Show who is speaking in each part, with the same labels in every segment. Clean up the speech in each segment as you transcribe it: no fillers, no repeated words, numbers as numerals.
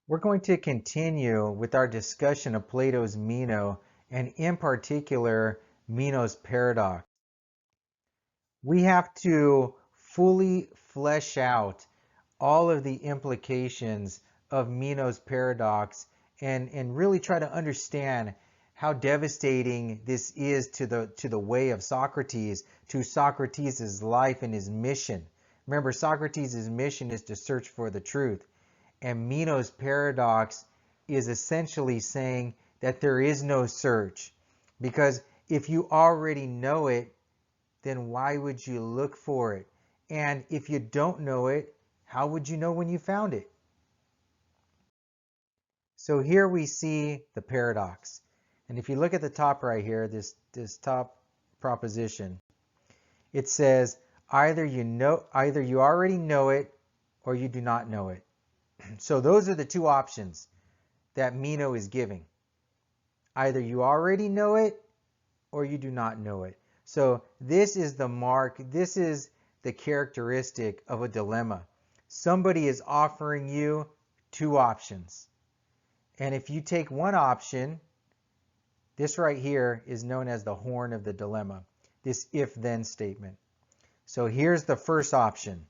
Speaker 1: We're going to continue with our discussion of Plato's Meno, and in particular, Meno's paradox. We have to fully flesh out all of the implications of Meno's paradox and really try to understand how devastating this is to the way of Socrates, to Socrates' life and his mission. Remember, Socrates' mission is to search for the truth. And Meno's paradox is essentially saying that there is no search. Because if you already know it, then why would you look for it? And if you don't know it, how would you know when you found it? So here we see the paradox. And if you look at the top right here, this top proposition, it says either you already know it or you do not know it. So those are the two options that Meno is giving. Either you already know it or you do not know it. So this is the mark, this is the characteristic of a dilemma. Somebody is offering you two options. And if you take one option, this right here is known as the horn of the dilemma, this if-then statement. So here's the first option.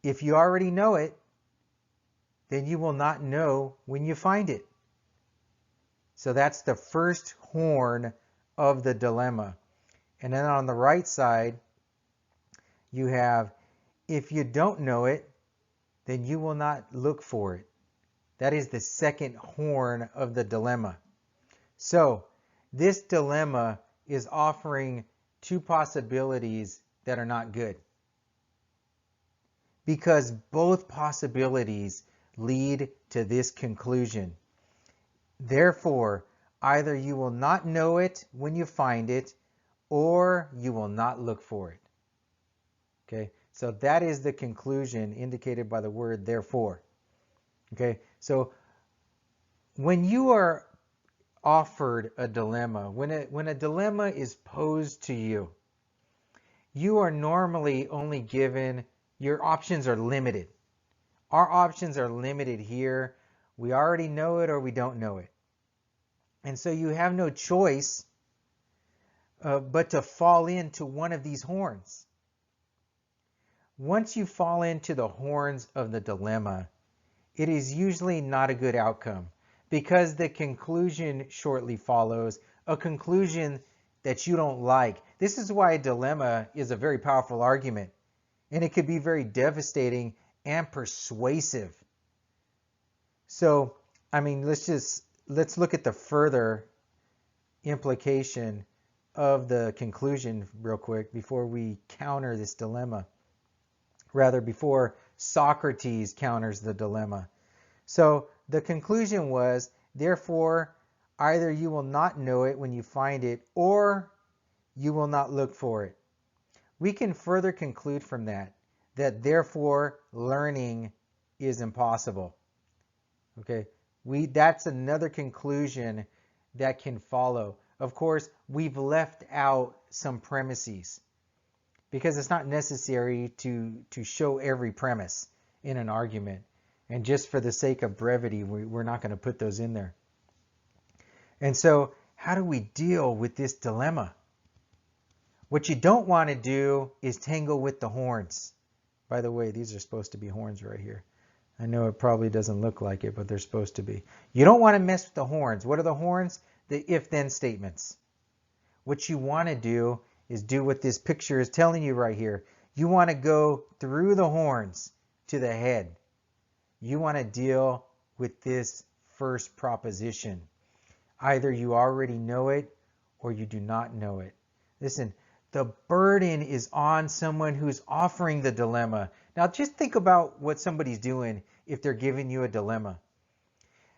Speaker 1: If you already know it, then you will not know when you find it. So that's the first horn of the dilemma. And then on the right side, you have, if you don't know it, then you will not look for it. That is the second horn of the dilemma. So this dilemma is offering two possibilities that are not good, because both possibilities lead to this conclusion. Therefore, either you will not know it when you find it, or you will not look for it. Okay, so that is the conclusion indicated by the word therefore. Okay, so when you are offered a dilemma, when a dilemma is posed to you, you are normally only given, your options are limited. Our options are limited here. We already know it or we don't know it. And so you have no choice but to fall into one of these horns. Once you fall into the horns of the dilemma, it is usually not a good outcome, because the conclusion shortly follows, a conclusion that you don't like. This is why a dilemma is a very powerful argument, and it could be very devastating and persuasive. So, I mean, let's look at the further implication of the conclusion real quick before we counter this dilemma. Rather, before Socrates counters the dilemma. So the conclusion was, therefore, either you will not know it when you find it, or you will not look for it. We can further conclude from that therefore learning is impossible. Okay, that's another conclusion that can follow. Of course, we've left out some premises, because it's not necessary to show every premise in an argument. And just for the sake of brevity, we're not going to put those in there. And so how do we deal with this dilemma? What you don't want to do is tangle with the horns. By the way, these are supposed to be horns right here. I know it probably doesn't look like it, but they're supposed to be. You don't want to mess with the horns. What are the horns? The if-then statements. What you want to do is do what this picture is telling you right here. You want to go through the horns to the head. You want to deal with this first proposition. Either you already know it or you do not know it. Listen, the burden is on someone who's offering the dilemma. Now just think about what somebody's doing if they're giving you a dilemma.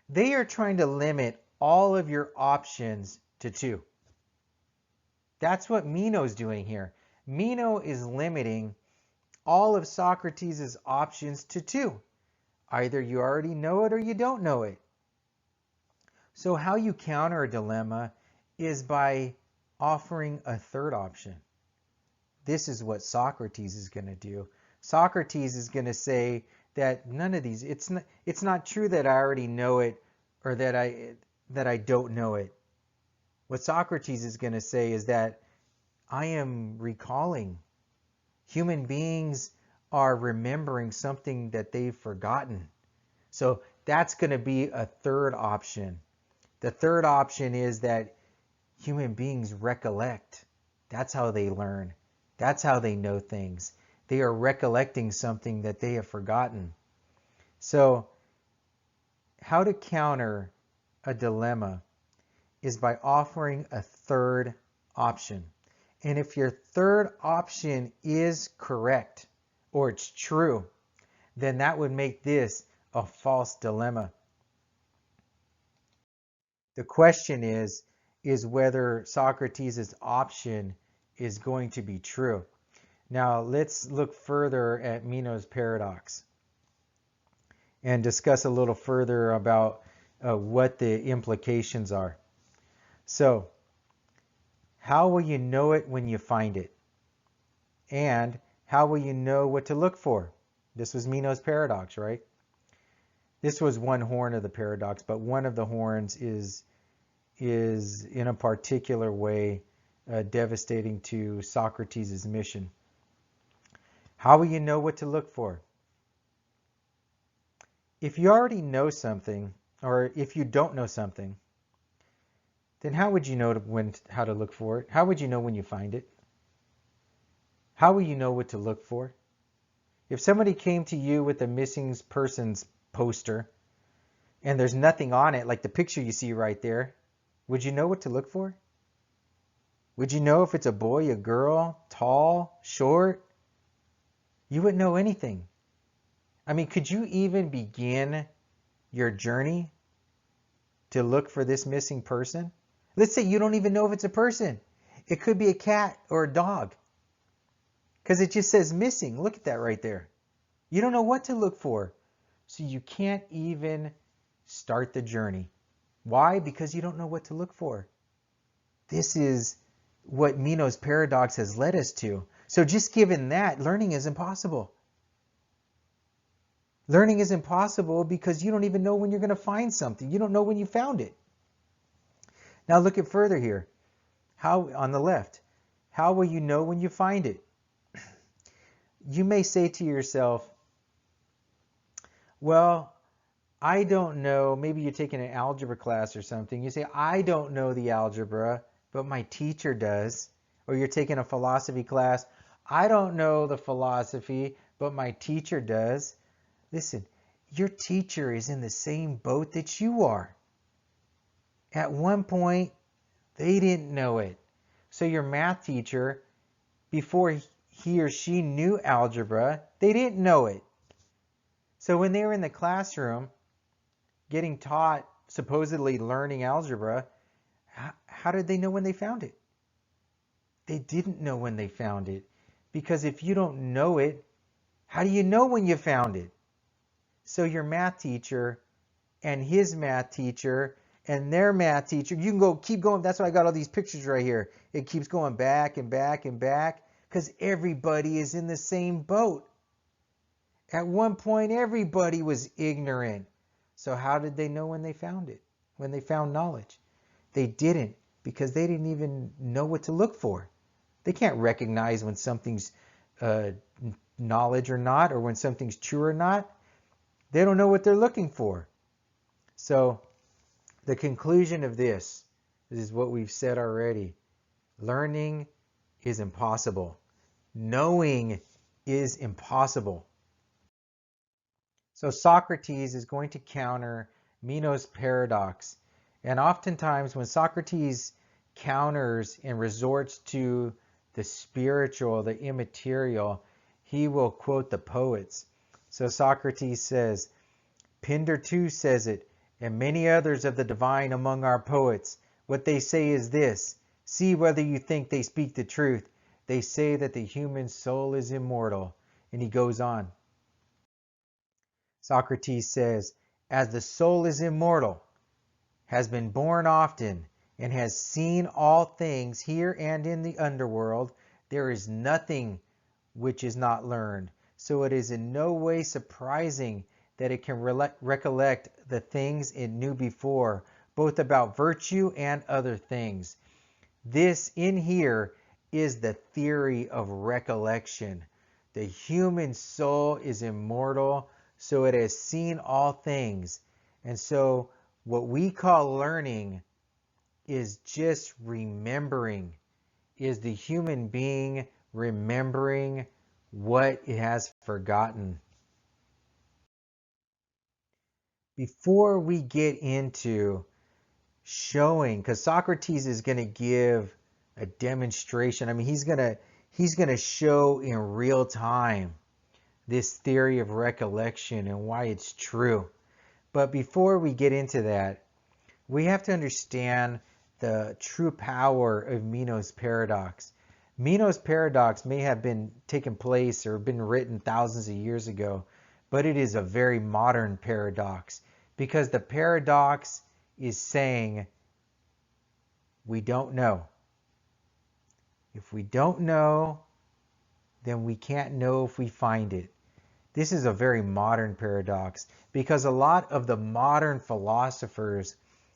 Speaker 1: They are trying to limit all of your options to two. That's what Meno's doing here. Meno is limiting all of Socrates' options to two. Either you already know it or you don't know it. So how you counter a dilemma is by offering a third option. This is what Socrates is going to do. Socrates is going to say that none of these, it's not true that I already know it or that I don't know it. What Socrates is going to say is that I am recalling. Human beings are remembering something that they've forgotten. So that's going to be a third option. The third option is that human beings recollect. That's how they learn. That's how they know things. They are recollecting something that they have forgotten. So how to counter a dilemma is by offering a third option. And if your third option is correct or it's true, then that would make this a false dilemma. The question is whether Socrates' option is going to be true. Now let's look further at Meno's paradox and discuss a little further about what the implications are. So, how will you know it when you find it? And how will you know what to look for? This was Meno's paradox, right? This was one horn of the paradox, but one of the horns is in a particular way devastating to Socrates' mission. How will you know what to look for? If you already know something, or if you don't know something, then how would you know how to look for it? How would you know when you find it? How will you know what to look for? If somebody came to you with a missing persons poster and there's nothing on it, like the picture you see right there, would you know what to look for? Would you know if it's a boy, a girl, tall, short? You wouldn't know anything. I mean, could you even begin your journey to look for this missing person? Let's say you don't even know if it's a person. It could be a cat or a dog because it just says missing. Look at that right there. You don't know what to look for. So you can't even start the journey. Why? Because you don't know what to look for. This is what Meno's paradox has led us to. So just given that, learning is impossible. Learning is impossible because you don't even know when you're going to find something. You don't know when you found it. Now look at further here. How on the left, how will you know when you find it? You may say to yourself, well, I don't know, maybe you're taking an algebra class or something. You say, I don't know the algebra, but my teacher does. Or you're taking a philosophy class. I don't know the philosophy, but my teacher does. Listen, your teacher is in the same boat that you are. At one point, they didn't know it. So your math teacher, before he or she knew algebra, they didn't know it. So when they were in the classroom getting taught, supposedly learning algebra, how did they know when they found it? They didn't know when they found it. Because if you don't know it, how do you know when you found it? So your math teacher and his math teacher and their math teacher, you can keep going. That's why I got all these pictures right here. It keeps going back and back and back because everybody is in the same boat. At one point, everybody was ignorant. So how did they know when they found it? When they found knowledge? They didn't, because they didn't even know what to look for. They can't recognize when something's knowledge or not, or when something's true or not. They don't know what they're looking for. So the conclusion of this is what we've said already. Learning is impossible. Knowing is impossible. So Socrates is going to counter Meno's paradox. And oftentimes when Socrates counters and resorts to the spiritual, the immaterial, he will quote the poets. So Socrates says, Pindar too says it, and many others of the divine among our poets. What they say is this: see whether you think they speak the truth. They say that the human soul is immortal. And he goes on. Socrates says, as the soul is immortal, has been born often, and has seen all things here and in the underworld, there is nothing which is not learned. so it is in no way surprising that it can recollect the things it knew before, both about virtue and other things. This in here is the theory of recollection. The human soul is immortal, so it has seen all things. And so what we call learning is just remembering, is the human being remembering what it has forgotten. Before we get into showing, because Socrates is going to give a demonstration. I mean, he's going to show in real time this theory of recollection and why it's true. But before we get into that, we have to understand the true power of Meno's paradox. Meno's paradox may have been taken place or been written thousands of years ago, but it is a very modern paradox, because the paradox is saying we don't know. If we don't know, then we can't know if we find it. This is a very modern paradox, because a lot of the modern philosophers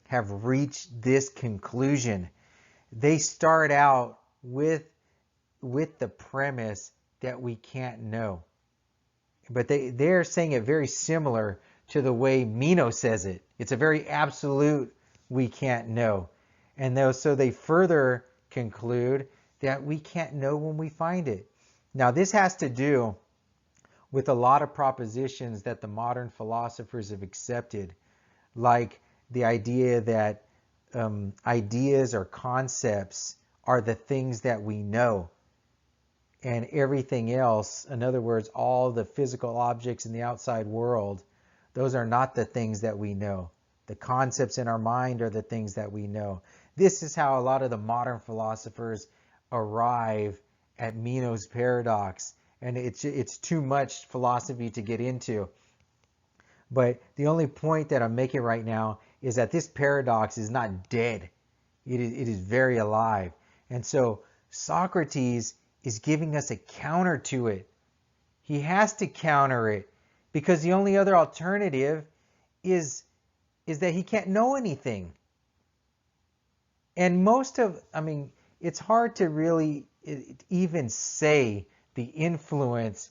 Speaker 1: have reached this conclusion. They start out with the premise that we can't know. But they're saying it very similar to the way Meno says it. It's a very absolute we can't know. And so they further conclude that we can't know when we find it. Now, this has to do with a lot of propositions that the modern philosophers have accepted, like the idea that ideas or concepts are the things that we know, and everything else, in other words, all the physical objects in the outside world, those are not the things that we know. The concepts in our mind are the things that we know. This is how a lot of the modern philosophers arrive at Meno's paradox, and it's too much philosophy to get into. But the only point that I'm making right now is that this paradox is not dead. It is very alive. And so Socrates is giving us a counter to it. He has to counter it, because the only other alternative is that he can't know anything. And it's hard to really even say the influence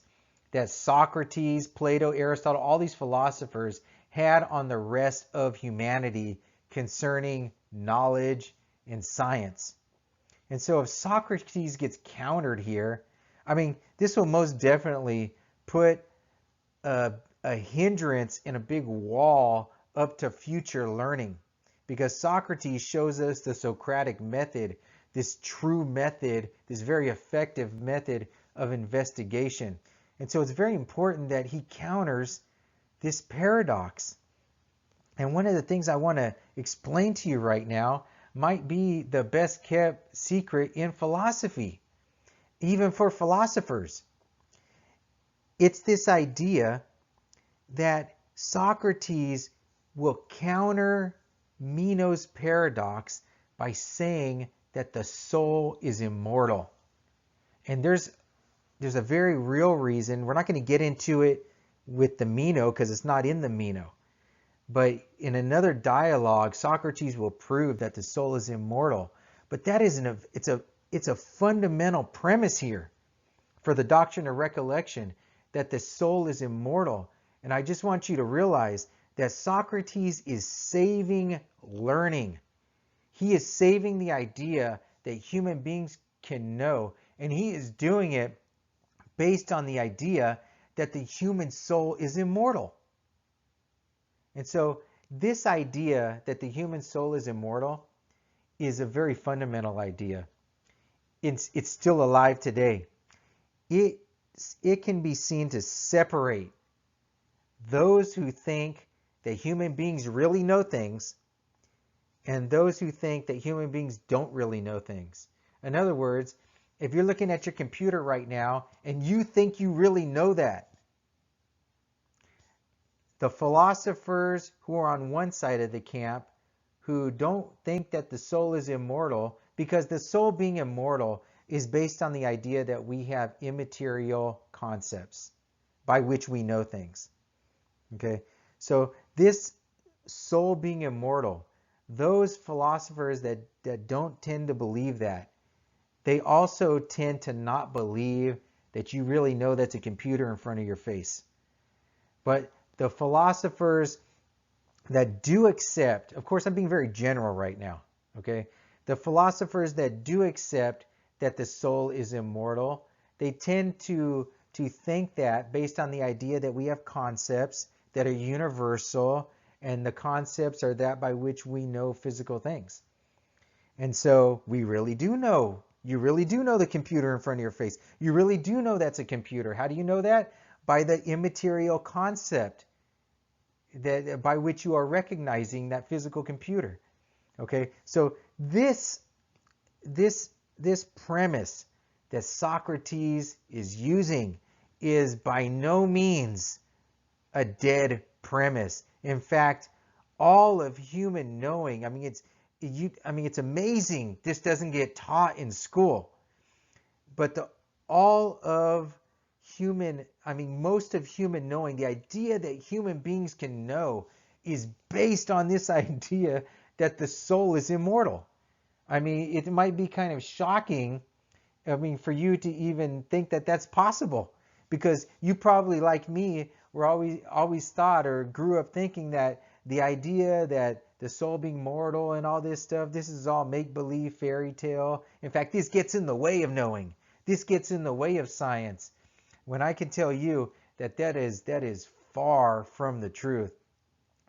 Speaker 1: that Socrates, Plato, Aristotle, all these philosophers had on the rest of humanity concerning knowledge and science. And so if Socrates gets countered here, this will most definitely put a hindrance and a big wall up to future learning, because Socrates shows us the Socratic method, this true method, this very effective method of investigation. And so it's very important that he counters this paradox. And one of the things I want to explain to you right now might be the best kept secret in philosophy, even for philosophers. It's this idea that Socrates will counter Meno's paradox by saying that the soul is immortal. And there's a very real reason. We're not going to get into it with the Meno because it's not in the Meno. But in another dialogue, Socrates will prove that the soul is immortal. But that it's a fundamental premise here for the doctrine of recollection, that the soul is immortal. And I just want you to realize that Socrates is saving learning. He is saving the idea that human beings can know, and he is doing it based on the idea that the human soul is immortal. And so this idea that the human soul is immortal is a very fundamental idea. It's still alive today. It can be seen to separate those who think that human beings really know things and those who think that human beings don't really know things. In other words, if you're looking at your computer right now and you think you really know that, the philosophers who are on one side of the camp, who don't think that the soul is immortal, because the soul being immortal is based on the idea that we have immaterial concepts. by which we know things. Okay, so this soul being immortal, those philosophers that don't tend to believe that, they also tend to not believe that you really know that's a computer in front of your face. But the philosophers that do accept, of course, I'm being very general right now, okay? The philosophers that do accept that the soul is immortal, they tend to think that based on the idea that we have concepts that are universal, and the concepts are that by which we know physical things. And so we really do know. You really do know the computer in front of your face. You really do know that's a computer. How do you know that? By the immaterial concept that by which you are recognizing that physical computer. Okay, so this premise that Socrates is using is by no means a dead premise. In fact, all of human knowing, it's amazing this doesn't get taught in school. But most of human knowing, the idea that human beings can know, is based on this idea that the soul is immortal. It might be kind of shocking, for you to even think that that's possible, because you probably, like me, were always thought or grew up thinking that the idea that the soul being mortal and all this stuff, this is all make-believe fairy tale. In fact, this gets in the way of knowing. This gets in the way of science. When I can tell you that that is far from the truth,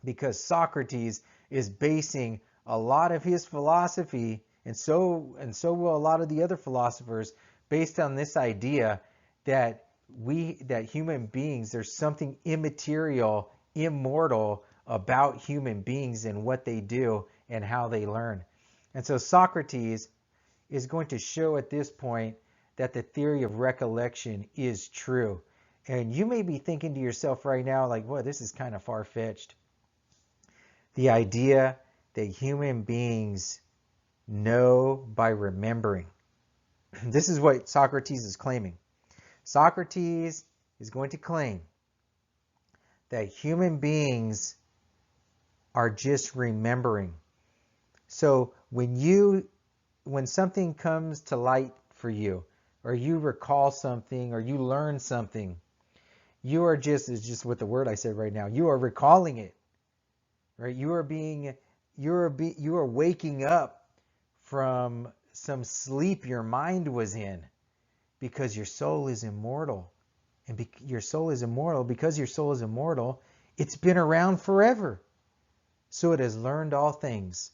Speaker 1: because Socrates is basing a lot of his philosophy, and so will a lot of the other philosophers, based on this idea that human beings, there's something immaterial, immortal about human beings and what they do and how they learn. And so Socrates is going to show at this point that the theory of recollection is true. And you may be thinking to yourself right now, like, well, this is kind of far-fetched. The idea that human beings know by remembering. This is what Socrates is claiming. Socrates is going to claim that human beings are just remembering. So when something comes to light for you, or you recall something, or you learn something, you are just, it's just what the word I said right now, you are recalling it, right? You are waking up from some sleep your mind was in, because your soul is immortal. And your soul is immortal. Because your soul is immortal, it's been around forever. So it has learned all things.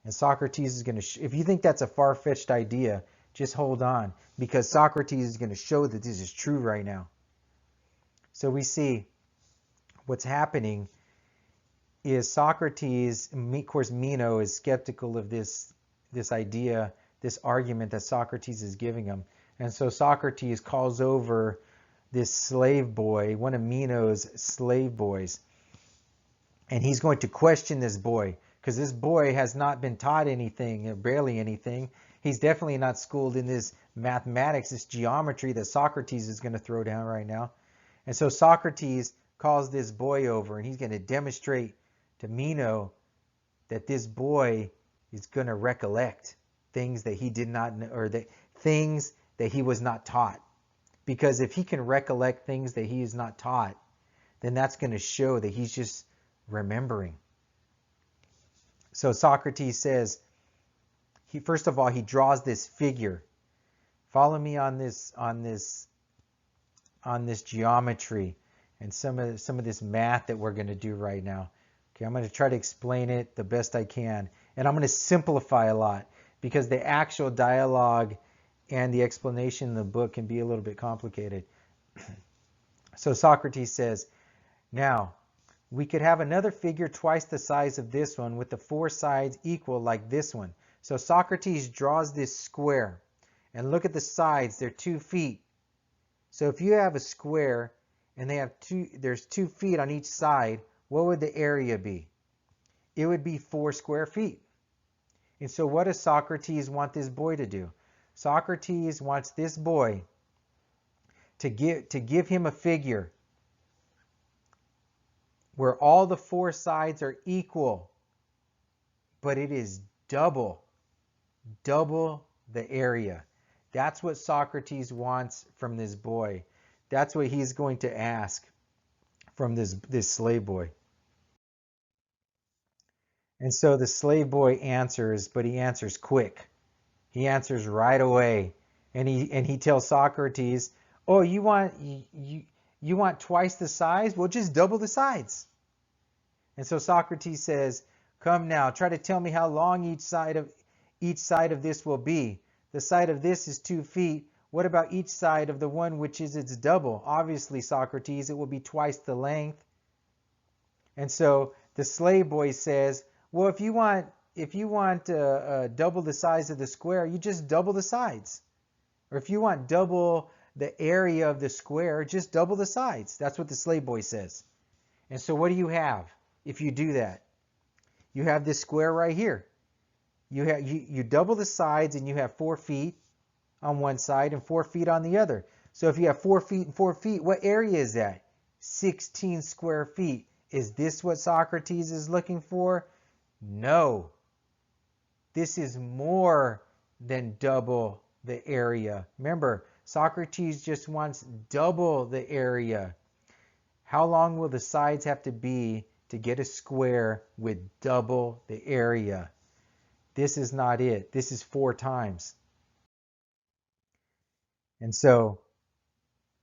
Speaker 1: And Socrates is going to, if you think that's a far-fetched idea, just hold on, because Socrates is going to show that this is true right now. So we see what's happening is Socrates, of course Meno is skeptical of this idea, this argument that Socrates is giving him. And so Socrates calls over this slave boy, one of Meno's slave boys, and he's going to question this boy, because this boy has not been taught anything, or barely anything. He's definitely not schooled in this mathematics, this geometry that Socrates is going to throw down right now. And so Socrates calls this boy over, and he's going to demonstrate to Meno that this boy is going to recollect things that he did not know, or things that he was not taught. Because if he can recollect things that he is not taught, then that's going to show that he's just remembering. So Socrates says, first of all, he draws this figure. Follow me on this geometry and some of this math that we're going to do right now. Okay, I'm going to try to explain it the best I can, and I'm going to simplify a lot, because the actual dialogue and the explanation in the book can be a little bit complicated. So Socrates says, now we could have another figure twice the size of this one, with the four sides equal like this one. So Socrates draws this square, and look at the sides, they're 2 feet. So if you have a square and there's 2 feet on each side, what would the area be? It would be 4 square feet. And so what does Socrates want this boy to do? Socrates wants this boy to give him a figure where all the four sides are equal, but it is double the area. That's what Socrates wants from this boy. That's what he's going to ask from this slave boy. And so the slave boy answers, but he answers quick. He answers right away. And he tells Socrates, "Oh, you want twice the size? Well, just double the sides." And so Socrates says, "Come now, try to tell me how long each side of this will be. The side of this is 2 feet. What about each side of the one which is its double? Obviously, Socrates, it will be twice the length." And so the slave boy says, "Well, if you want double the size of the square, you just double the sides. Or if you want double the area of the square, just double the sides." That's what the slave boy says. And so what do you have if you do that? You have this square right here. You double the sides and you have 4 feet on one side and 4 feet on the other. So if you have 4 feet and 4 feet, what area is that? 16 square feet. Is this what Socrates is looking for? No. This is more than double the area. Remember, Socrates just wants double the area. How long will the sides have to be to get a square with double the area? This is not it. This is 4 times. And so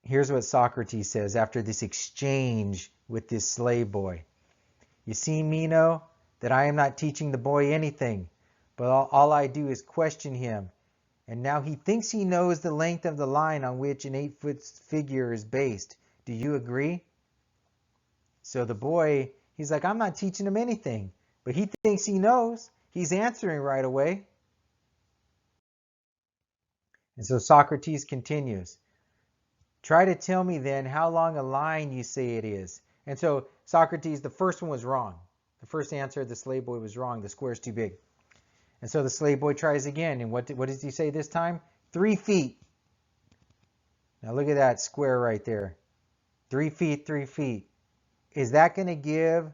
Speaker 1: here's what Socrates says after this exchange with this slave boy. "You see, Meno, that I am not teaching the boy anything, but all I do is question him. And now he thinks he knows the length of the line on which an 8-foot figure is based. Do you agree?" So the boy, he's like, "I'm not teaching him anything," but he thinks he knows. He's answering right away. And so Socrates continues, "Try to tell me then how long a line you say it is." And so Socrates, the first one was wrong. The first answer of the slave boy was wrong. The square is too big. And so the slave boy tries again. And what does he say this time? 3 feet. Now look at that square right there. 3 feet, 3 feet. Is that going to give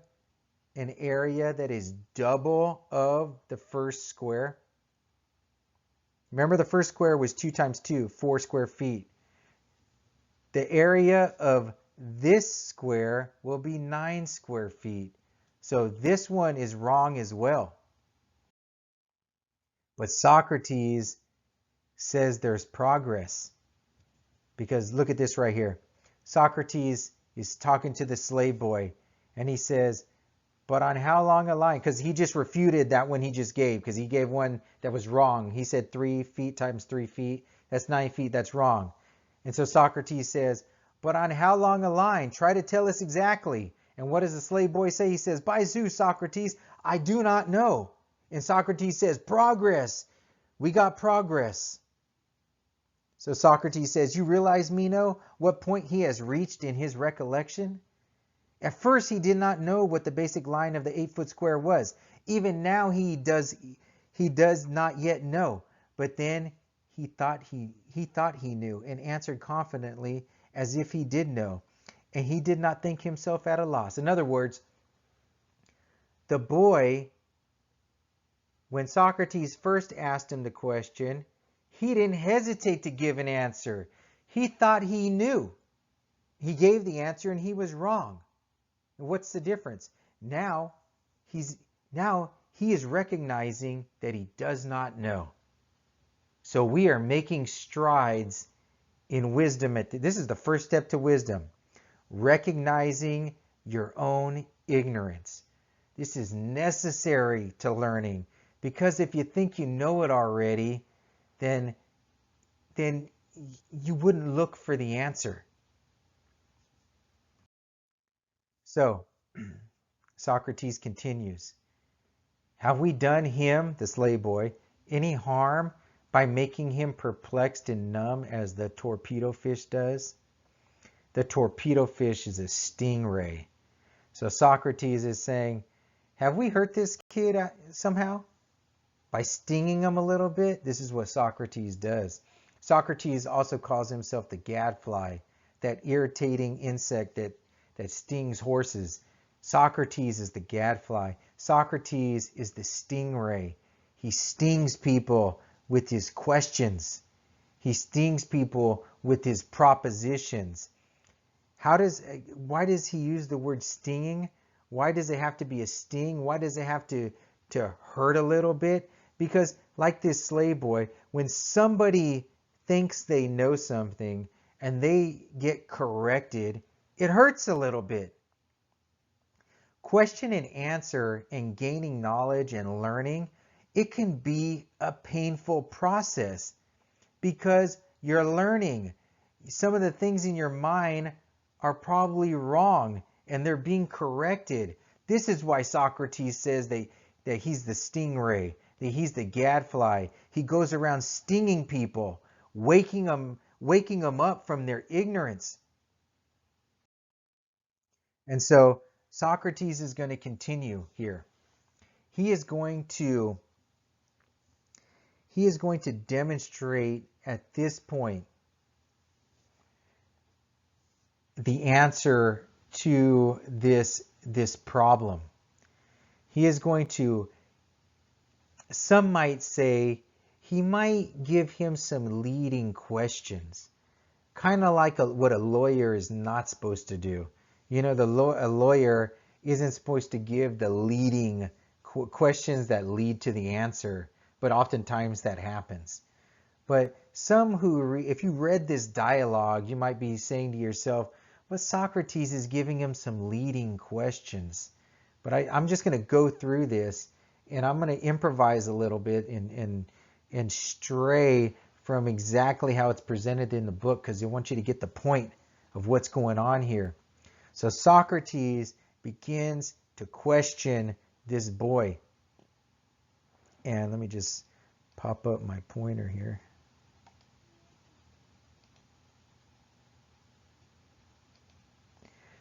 Speaker 1: an area that is double of the first square? Remember, the first square was 2 times 2, 4 square feet. The area of this square will be 9 square feet. So this one is wrong as well. But Socrates says there's progress. Because look at this right here. Socrates is talking to the slave boy, and he says, "But on how long a line?" Because he just refuted that one he just gave, because he gave one that was wrong. He said 3 feet times 3 feet. That's 9 feet. That's wrong. And so Socrates says, "But on how long a line? Try to tell us exactly." And what does the slave boy say? He says, "By Zeus, Socrates, I do not know." And Socrates says, "Progress. We got progress." So Socrates says, "You realize, Meno, what point he has reached in his recollection? At first, he did not know what the basic line of the 8-foot square was. Even now, he does not yet know. But then he thought he knew and answered confidently as if he did know. And he did not think himself at a loss." In other words, the boy, when Socrates first asked him the question, he didn't hesitate to give an answer. He thought he knew. He gave the answer and he was wrong. What's the difference? Now he is recognizing that he does not know. So we are making strides in wisdom. This is the first step to wisdom. Recognizing your own ignorance. This is necessary to learning, because if you think you know it already, then you wouldn't look for the answer. So Socrates continues, "Have we done him," the slave boy, "any harm by making him perplexed and numb as the torpedo fish does?" The torpedo fish is a stingray. So Socrates is saying, have we hurt this kid somehow? By stinging him a little bit? This is what Socrates does. Socrates also calls himself the gadfly. that irritating insect that stings horses. Socrates is the gadfly. Socrates is the stingray. He stings people with his questions. He stings people with his propositions. Why does he use the word stinging? Why does it have to be a sting? Why does it have to hurt a little bit? Because like this slave boy, when somebody thinks they know something and they get corrected, it hurts a little bit. Question and answer and gaining knowledge and learning, it can be a painful process because you're learning. Some of the things in your mind are probably wrong and they're being corrected. This is why Socrates says that he's the stingray, that he's the gadfly. He goes around stinging people, waking them up from their ignorance. And so Socrates is going to continue here. He is going to demonstrate at this point the answer to this problem. He is going to, some might say, he might give him some leading questions, kind of like what a lawyer is not supposed to do. You know, a lawyer isn't supposed to give the leading questions that lead to the answer, but oftentimes that happens. But if you read this dialogue, you might be saying to yourself, but Socrates is giving him some leading questions. But I'm just going to go through this, and I'm going to improvise a little bit and stray from exactly how it's presented in the book, because I want you to get the point of what's going on here. So Socrates begins to question this boy. And let me just pop up my pointer here.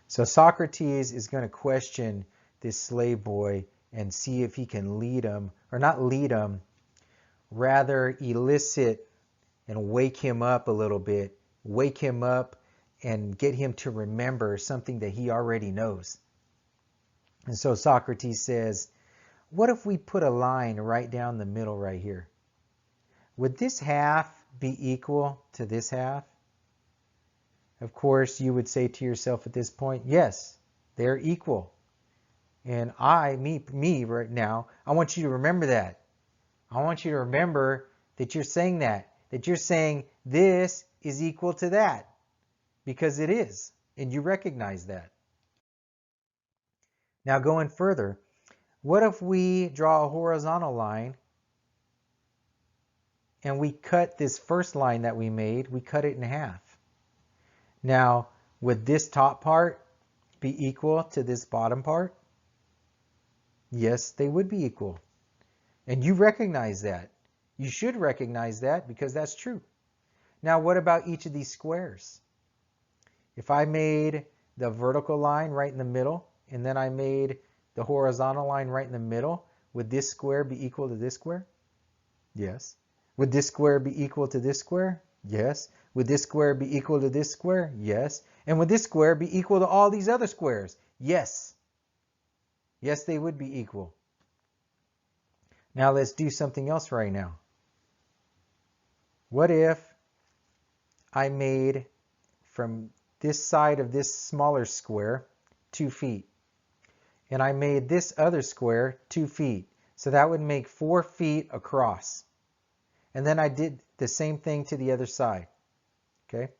Speaker 1: So Socrates is going to question this slave boy and see if he can lead him, or not lead him, rather elicit and wake him up a little bit, wake him up and get him to remember something that he already knows. And so Socrates says, what if we put a line right down the middle right here? Would this half be equal to this half? Of course, you would say to yourself at this point, yes, they're equal. And me right now, I want you to remember that. I want you to remember that you're saying that you're saying this is equal to that, because it is, and you recognize that. Now going further, what if we draw a horizontal line and we cut this first line that we made, we cut it in half? Now, would this top part be equal to this bottom part? Yes, they would be equal. And you recognize that. You should recognize that because that's true. Now, what about each of these squares? If I made the vertical line right in the middle, and then I made the horizontal line right in the middle, would this square be equal to this square? Yes. Would this square be equal to this square? Yes. Would this square be equal to this square? Yes. And would this square be equal to all these other squares? Yes. Yes, they would be equal. Now let's do something else right now. What if I made from this side of this smaller square 2 feet, and I made this other square 2 feet? So that would make 4 feet across. And then I did the same thing to the other side. Okay?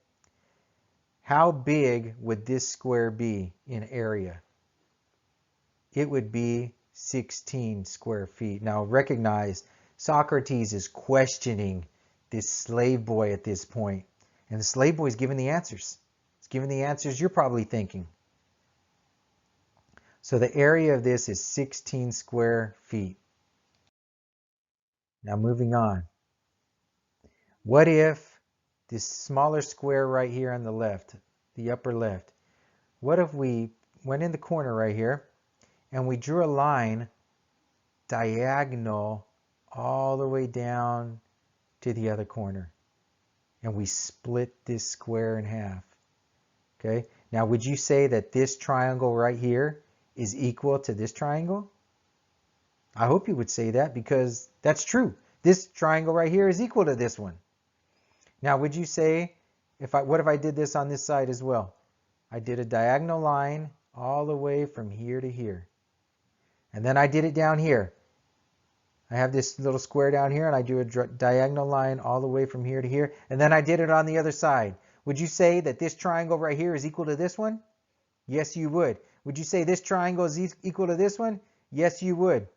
Speaker 1: How big would this square be in area? It would be 16 square feet. Now recognize Socrates is questioning this slave boy at this point. And the slave boy is giving the answers. He's giving the answers you're probably thinking. So the area of this is 16 square feet. Now moving on. What if this smaller square right here on the left, the upper left, what if we went in the corner right here and we drew a line diagonal all the way down to the other corner, and we split this square in half? Okay, now would you say that this triangle right here is equal to this triangle? I hope you would say that because that's true. This triangle right here is equal to this one. Now would you say, what if I did this on this side as well? I did a diagonal line all the way from here to here. And then I did it down here. I have this little square down here and I do a diagonal line all the way from here to here. And then I did it on the other side. Would you say that this triangle right here is equal to this one? Yes, you would. Would you say this triangle is equal to this one? Yes, you would.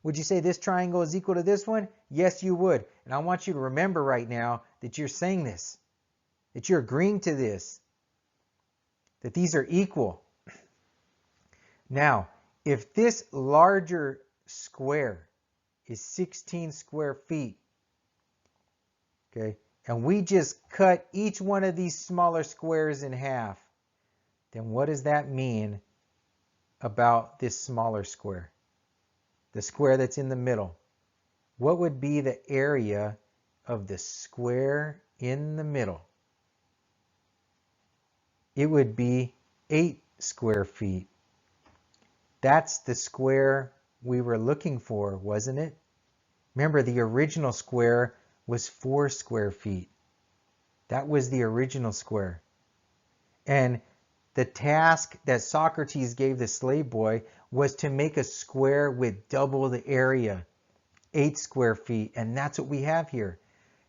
Speaker 1: Would you say this triangle is equal to this one? Yes, you would. And I want you to remember right now that you're saying this, that you're agreeing to this, that these are equal. Now, if this larger square is 16 square feet, okay, and we just cut each one of these smaller squares in half, then what does that mean about this smaller square? The square that's in the middle. What would be the area of the square in the middle? It would be 8 square feet. That's the square we were looking for, wasn't it? Remember, the original square was 4 square feet. That was the original square. And the task that Socrates gave the slave boy was to make a square with double the area, 8 square feet. And that's what we have here.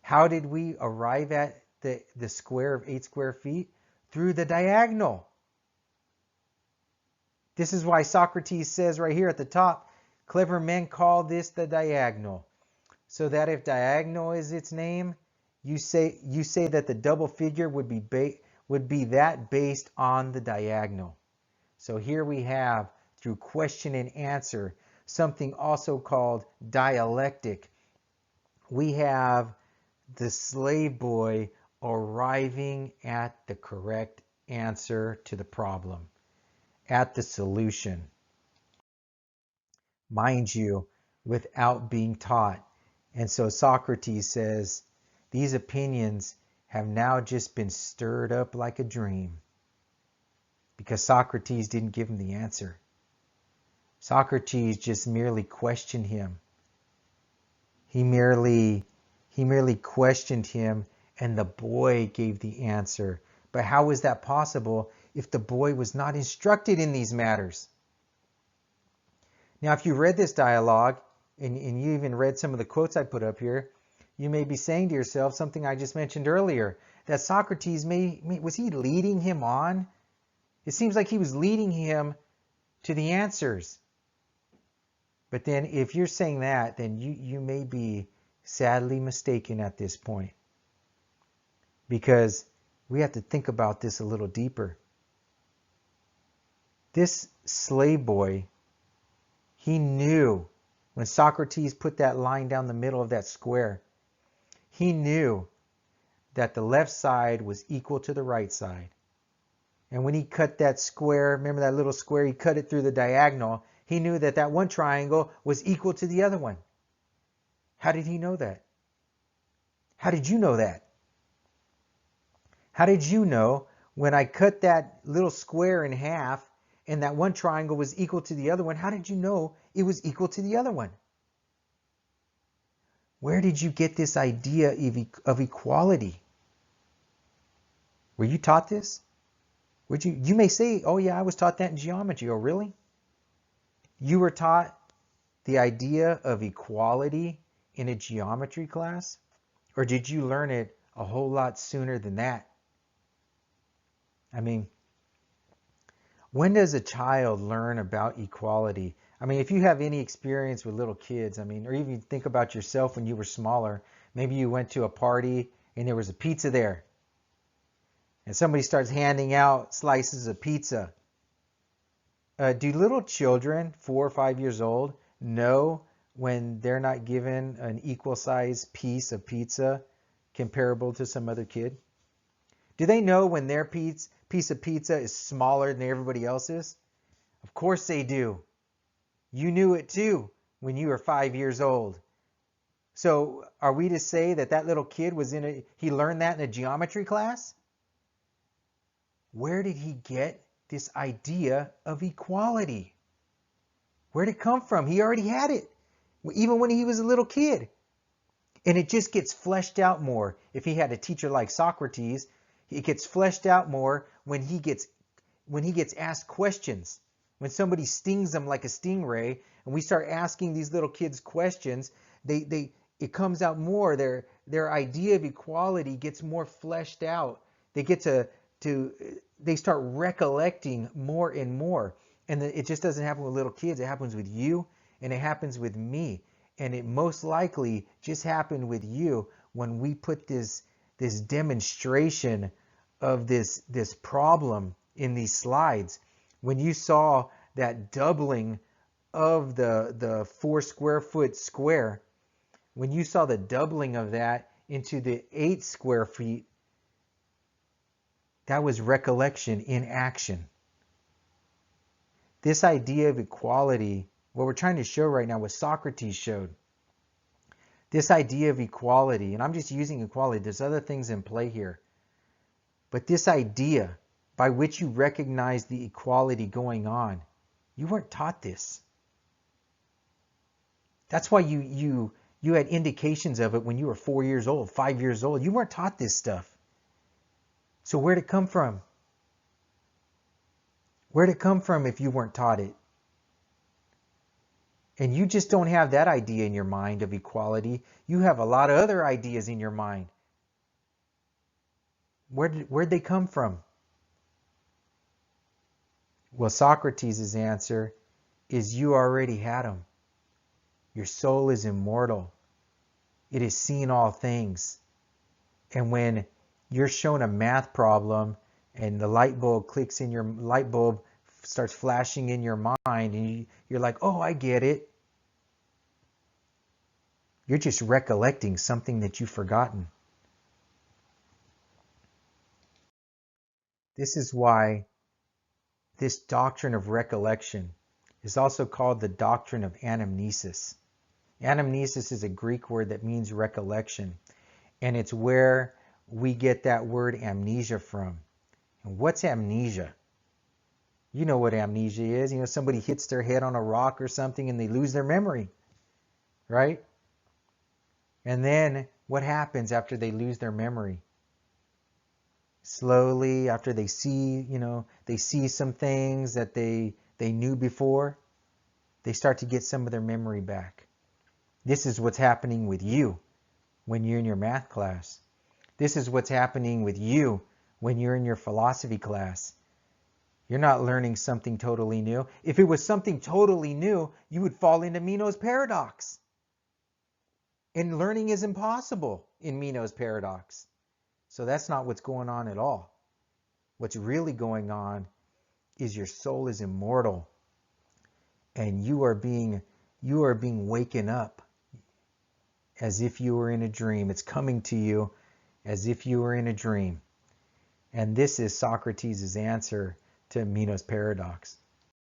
Speaker 1: How did we arrive at the square of 8 square feet? Through the diagonal. This is why Socrates says right here at the top, clever men call this the diagonal. So that if diagonal is its name, you say that the double figure would be that based on the diagonal. So here we have, through question and answer, something also called dialectic. We have the slave boy arriving at the correct answer to the problem, at the solution. Mind you, without being taught. And so Socrates says, these opinions have now just been stirred up like a dream. Because Socrates didn't give him the answer. Socrates just merely questioned him. He merely questioned him, and the boy gave the answer. But how is that possible if the boy was not instructed in these matters? Now, if you read this dialogue, and you even read some of the quotes I put up here, you may be saying to yourself something I just mentioned earlier, that Socrates was he leading him on? It seems like he was leading him to the answers. But then if you're saying that, then you may be sadly mistaken at this point. Because we have to think about this a little deeper. This slave boy, he knew when Socrates put that line down the middle of that square, he knew that the left side was equal to the right side. And when he cut that square, remember that little square, he cut it through the diagonal, he knew that that one triangle was equal to the other one. How did he know that? How did you know that? How did you know when I cut that little square in half and that one triangle was equal to the other one? How did you know it was equal to the other one? Where did you get this idea of equality? Were you taught this? You may say, oh yeah, I was taught that in geometry. Oh really? You were taught the idea of equality in a geometry class? Or did you learn it a whole lot sooner than that? I mean, when does a child learn about equality? I mean, if you have any experience with little kids, I mean, or even think about yourself when you were smaller, maybe you went to a party and there was a pizza there. And somebody starts handing out slices of pizza. Do little children, 4 or 5 years old, know when they're not given an equal size piece of pizza comparable to some other kid? Do they know when their piece of pizza is smaller than everybody else's? Of course they do. You knew it too when you were 5 years old. So are we to say that that little kid he learned that in a geometry class? where did he get this idea of equality? Where did it come from? He already had it, even when he was a little kid. And it just gets fleshed out more. If he had a teacher like Socrates, it gets fleshed out more when he gets asked questions. When somebody stings him like a stingray, and we start asking these little kids questions, it comes out more. Their idea of equality gets more fleshed out. They get they start recollecting more and more. And it just doesn't happen with little kids. It happens with you, and it happens with me. And it most likely just happened with you when we put this demonstration of this problem in these slides. When you saw that doubling of the 4 square foot square, when you saw the doubling of that into the 8 square feet, that was recollection in action. This idea of equality, what we're trying to show right now, what Socrates showed, this idea of equality, and I'm just using equality, there's other things in play here, but this idea by which you recognize the equality going on, you weren't taught this. That's why you had indications of it when you were 4 years old, 5 years old. You weren't taught this stuff. So where'd it come from? Where'd it come from if you weren't taught it? And you just don't have that idea in your mind of equality. You have a lot of other ideas in your mind. Where'd they come from? Well, Socrates' answer is you already had them. Your soul is immortal. It has seen all things. And when you're shown a math problem and the light bulb starts flashing in your mind and you're like, oh, I get it. You're just recollecting something that you've forgotten. This is why this doctrine of recollection is also called the doctrine of anamnesis. Anamnesis is a Greek word that means recollection, and it's where we get that word amnesia from. And what's amnesia? You know what amnesia is. Somebody hits their head on a rock or something and they lose their memory, right? And then what happens after they lose their memory? Slowly, after they see some things that they knew before, they start to get some of their memory back. This is what's happening with you when you're in your math class. This is what's happening with you when you're in your philosophy class. You're not learning something totally new. If it was something totally new, you would fall into Meno's paradox. And learning is impossible in Meno's paradox. So that's not what's going on at all. What's really going on is your soul is immortal, and you are being waken up as if you were in a dream. It's coming to you as if you were in a dream. And this is Socrates' answer to Meno's paradox.